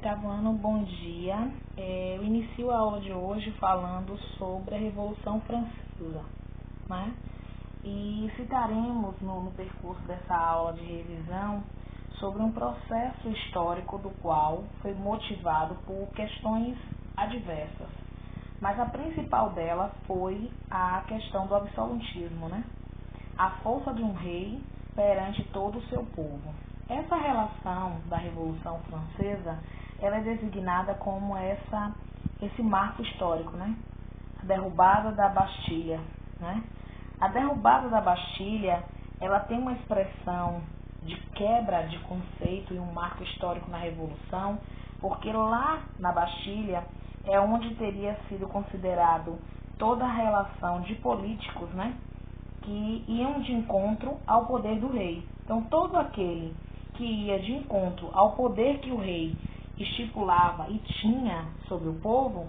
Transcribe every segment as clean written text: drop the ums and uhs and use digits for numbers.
oitavo ano, bom dia. Eu inicio a aula de hoje falando sobre a Revolução Francesa, né? E citaremos no percurso dessa aula de revisão sobre um processo histórico do qual foi motivado por questões adversas, mas a principal dela foi a questão do absolutismo, né? A força de um rei perante todo o seu povo. Essa relação da Revolução Francesa, ela é designada como esse marco histórico, né? A derrubada da Bastilha, né? A derrubada da Bastilha, ela tem uma expressão de quebra de conceito e um marco histórico na Revolução, porque lá na Bastilha é onde teria sido considerado toda a relação de políticos, né? Que iam de encontro ao poder do rei. Então, todo aquele que ia de encontro ao poder que o rei estipulava e tinha sobre o povo,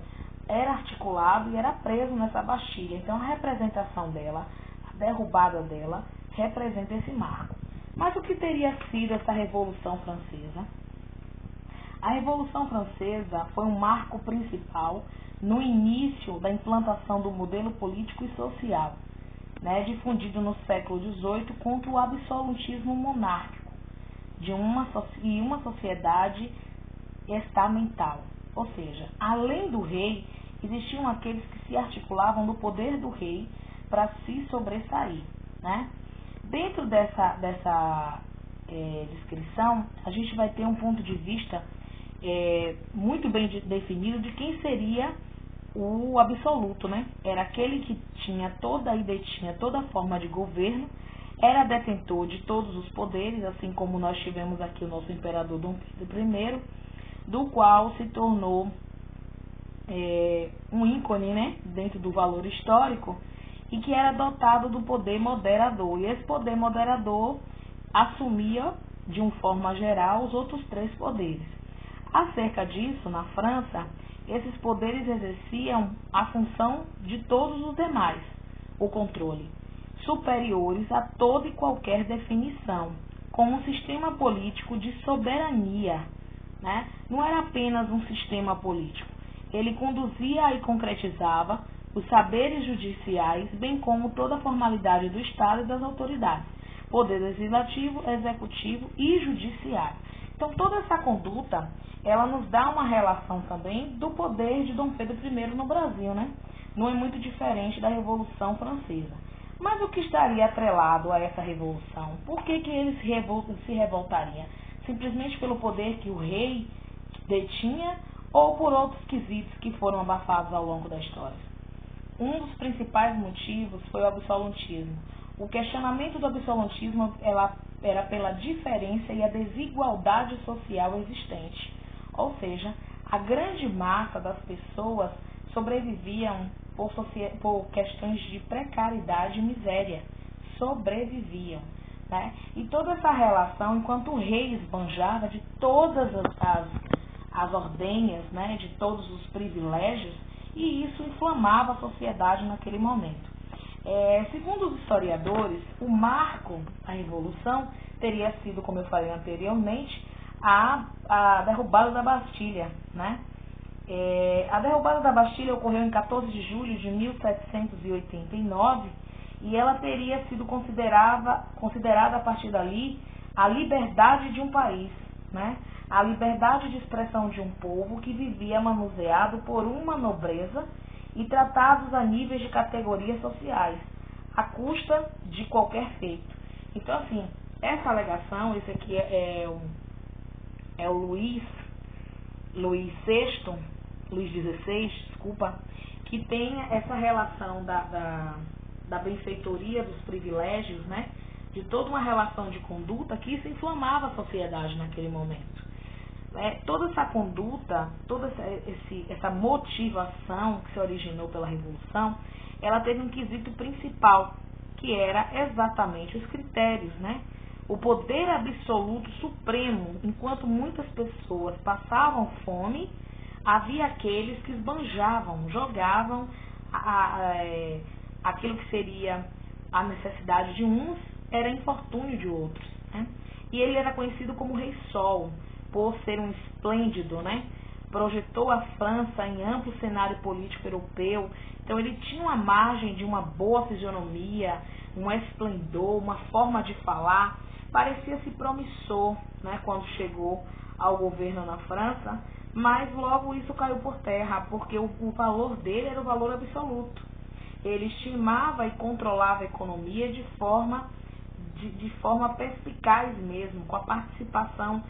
era articulado e era preso nessa Bastilha. Então, a representação dela, a derrubada dela, representa esse marco. Mas o que teria sido essa Revolução Francesa? A Revolução Francesa foi um marco principal no início da implantação do modelo político e social, né, difundido no século XVIII contra o absolutismo monárquico de uma sociedade estamental. Ou seja, além do rei, existiam aqueles que se articulavam no poder do rei para se sobressair, né? Dentro dessa descrição, a gente vai ter um ponto de vista muito bem definido de quem seria o absoluto, né? Era aquele que tinha toda a forma de governo, era detentor de todos os poderes, assim como nós tivemos aqui o nosso imperador Dom Pedro I, do qual se tornou um ícone, né, dentro do valor histórico, e que era dotado do poder moderador. E esse poder moderador assumia, de uma forma geral, os outros três poderes. Acerca disso, na França, esses poderes exerciam a função de todos os demais, o controle, superiores a toda e qualquer definição, como um sistema político de soberania, né? Não era apenas um sistema político, ele conduzia e concretizava os saberes judiciais, bem como toda a formalidade do Estado e das autoridades, poder legislativo, executivo e judiciário. Então, toda essa conduta, ela nos dá uma relação também do poder de Dom Pedro I no Brasil, né? Não é muito diferente da Revolução Francesa. Mas o que estaria atrelado a essa revolução? Por que ele se revoltaria? Simplesmente pelo poder que o rei detinha ou por outros quesitos que foram abafados ao longo da história? Um dos principais motivos foi o absolutismo. O questionamento do absolutismo era pela diferença e a desigualdade social existente. Ou seja, a grande massa das pessoas sobreviviam por questões de precariedade e miséria. Sobreviviam, né? E toda essa relação, enquanto o rei esbanjava de todas as ordenhas, né, de todos os privilégios, e isso inflamava a sociedade naquele momento. Segundo os historiadores, o marco da Revolução teria sido, como eu falei anteriormente, a derrubada da Bastilha, né? A derrubada da Bastilha ocorreu em 14 de julho de 1789 e ela teria sido considerada a partir dali a liberdade de um país, né? A liberdade de expressão de um povo que vivia manuseado por uma nobreza e tratados a níveis de categorias sociais, à custa de qualquer feito. Então, assim, essa alegação, esse aqui é o Luís XVI, desculpa, que tem essa relação da benfeitoria, dos privilégios, né? De toda uma relação de conduta que isso inflamava a sociedade naquele momento. Toda essa conduta, toda essa motivação que se originou pela Revolução, ela teve um quesito principal, que era exatamente os critérios, né? O poder absoluto supremo. Enquanto muitas pessoas passavam fome, havia aqueles que esbanjavam, jogavam aquilo que seria a necessidade de uns, era infortúnio de outros, né? E ele era conhecido como Rei Sol. supor ser um esplêndido, né? Projetou a França em amplo cenário político europeu. Então ele tinha uma margem de uma boa fisionomia, um esplendor, uma forma de falar. Parecia-se promissor, né, quando chegou ao governo na França, mas logo isso caiu por terra, porque o valor dele era o valor absoluto. Ele estimava e controlava a economia de forma perspicaz mesmo, com a participação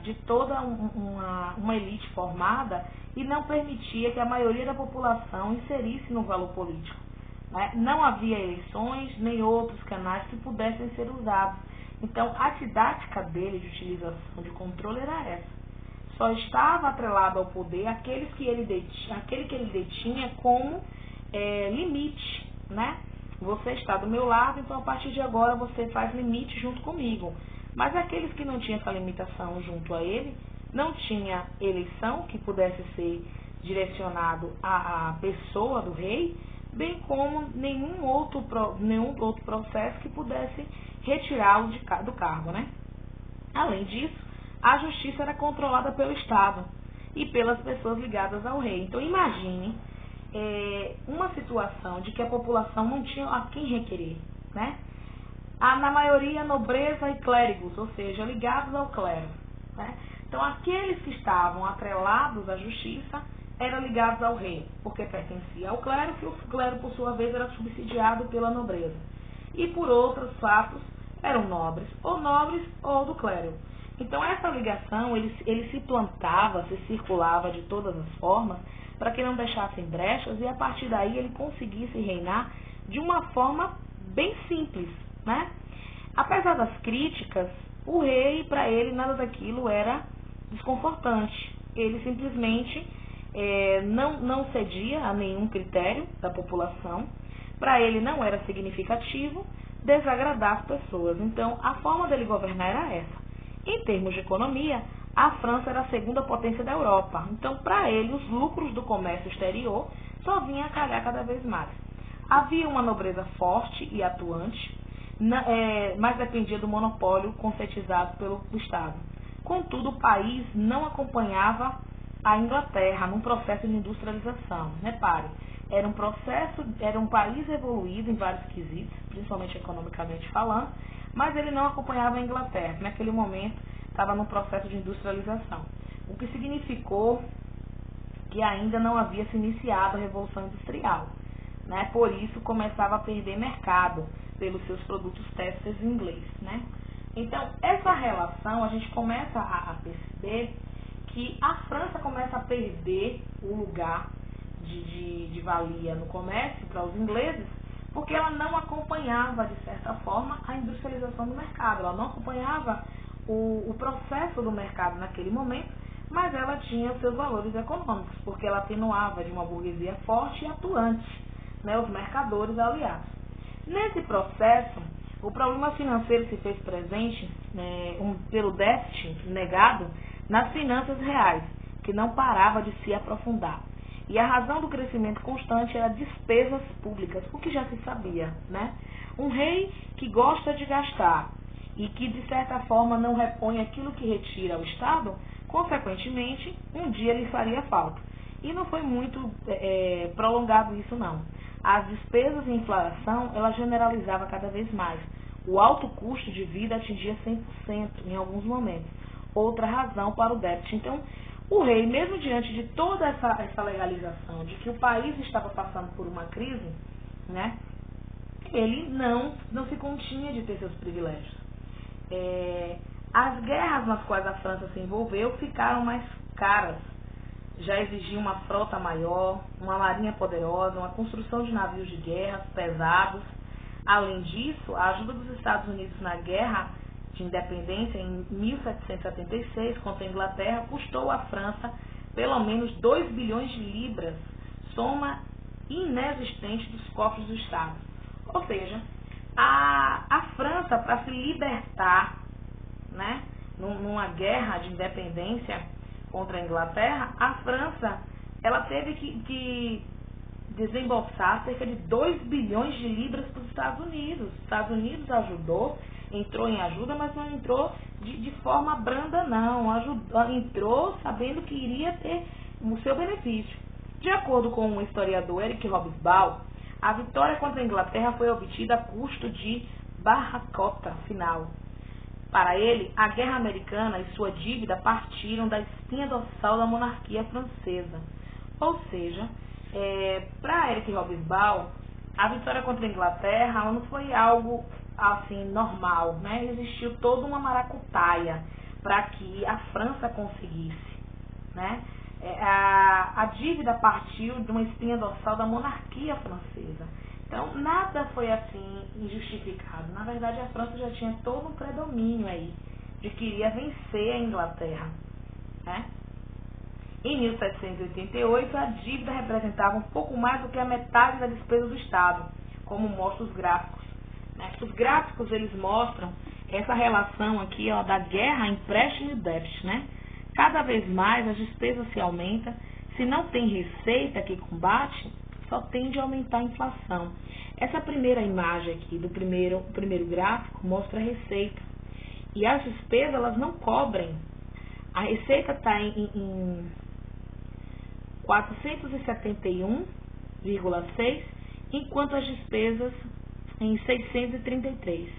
de toda uma elite formada, e não permitia que a maioria da população inserisse no valor político, né? Não havia eleições nem outros canais que pudessem ser usados. Então, a didática dele de utilização de controle era essa. Só estava atrelado ao poder aquele que ele detinha como limite, né? Você está do meu lado, então a partir de agora você faz limite junto comigo. Mas aqueles que não tinham essa limitação junto a ele, não tinha eleição que pudesse ser direcionado à pessoa do rei, bem como nenhum outro processo que pudesse retirá-lo do cargo, né? Além disso, a justiça era controlada pelo Estado e pelas pessoas ligadas ao rei. Então imagine uma situação de que a população não tinha a quem requerer, né? Na maioria, nobreza e clérigos, ou seja, ligados ao clero, né? Então, aqueles que estavam atrelados à justiça eram ligados ao rei, porque pertencia ao clero, que o clero, por sua vez, era subsidiado pela nobreza. E, por outros fatos, eram nobres ou do clero. Então, essa ligação, ele se plantava, se circulava de todas as formas, para que não deixassem brechas, e a partir daí ele conseguisse reinar de uma forma bem simples, né? Apesar das críticas, o rei, para ele, nada daquilo era desconfortante. Ele simplesmente não cedia a nenhum critério da população. Para ele não era significativo desagradar as pessoas. Então, a forma dele governar era essa. Em termos de economia, a França era a segunda potência da Europa. Então, para ele, os lucros do comércio exterior só vinham a calhar cada vez mais. Havia uma nobreza forte e atuante, mas dependia do monopólio concretizado pelo Estado. Contudo, o país não acompanhava a Inglaterra num processo de industrialização. Repare, era um país evoluído em vários quesitos, principalmente economicamente falando, mas ele não acompanhava a Inglaterra, que naquele momento estava num processo de industrialização. O que significou que ainda não havia se iniciado a Revolução Industrial, né? Por isso começava a perder mercado pelos seus produtos têxteis em inglês, né? Então, essa relação, a gente começa a perceber que a França começa a perder o lugar de valia no comércio para os ingleses, porque ela não acompanhava, de certa forma, a industrialização do mercado. Ela não acompanhava o processo do mercado naquele momento, mas ela tinha seus valores econômicos, porque ela atenuava de uma burguesia forte e atuante, né, os mercadores aliados. Nesse processo, o problema financeiro se fez presente pelo déficit negado nas finanças reais, que não parava de se aprofundar. E a razão do crescimento constante era despesas públicas, o que já se sabia, né? Um rei que gosta de gastar e que, de certa forma, não repõe aquilo que retira ao Estado, consequentemente, um dia lhe faria falta. E não foi muito prolongado isso, não. As despesas e a inflação, ela generalizava cada vez mais. O alto custo de vida atingia 100% em alguns momentos. Outra razão para o déficit. Então, o rei, mesmo diante de toda essa legalização, de que o país estava passando por uma crise, né, ele não se continha de ter seus privilégios. As guerras nas quais a França se envolveu ficaram mais caras. Já exigia uma frota maior, uma marinha poderosa, uma construção de navios de guerra pesados. Além disso, a ajuda dos Estados Unidos na guerra de independência em 1776 contra a Inglaterra custou à França pelo menos 2 bilhões de libras, soma inexistente dos cofres do Estado. Ou seja, a França, para se libertar, né, numa guerra de independência contra a Inglaterra, a França ela teve que desembolsar cerca de 2 bilhões de libras para os Estados Unidos. Os Estados Unidos ajudou, entrou em ajuda, mas não entrou de forma branda, não. Entrou sabendo que iria ter o seu benefício. De acordo com o historiador Eric Hobsbawm, a vitória contra a Inglaterra foi obtida a custo de barracota final. Para ele, a guerra americana e sua dívida partiram da espinha dorsal da monarquia francesa. Ou seja, para Eric Hobsbawm, a vitória contra a Inglaterra não foi algo assim normal, né? Existiu toda uma maracutaia para que a França conseguisse, né? A dívida partiu de uma espinha dorsal da monarquia francesa. Então, nada foi assim injustificado. Na verdade, a França já tinha todo um predomínio aí de que iria vencer a Inglaterra, né? Em 1788, a dívida representava um pouco mais do que a metade da despesa do Estado, como mostram os gráficos, né? Os gráficos, eles mostram essa relação aqui, ó, da guerra, empréstimo e déficit, né? Cada vez mais as despesas se aumentam. Se não tem receita que combate, só tende a aumentar a inflação. Essa primeira imagem aqui do primeiro gráfico mostra a receita. E as despesas, elas não cobrem. A receita está em 471,6, enquanto as despesas em 633.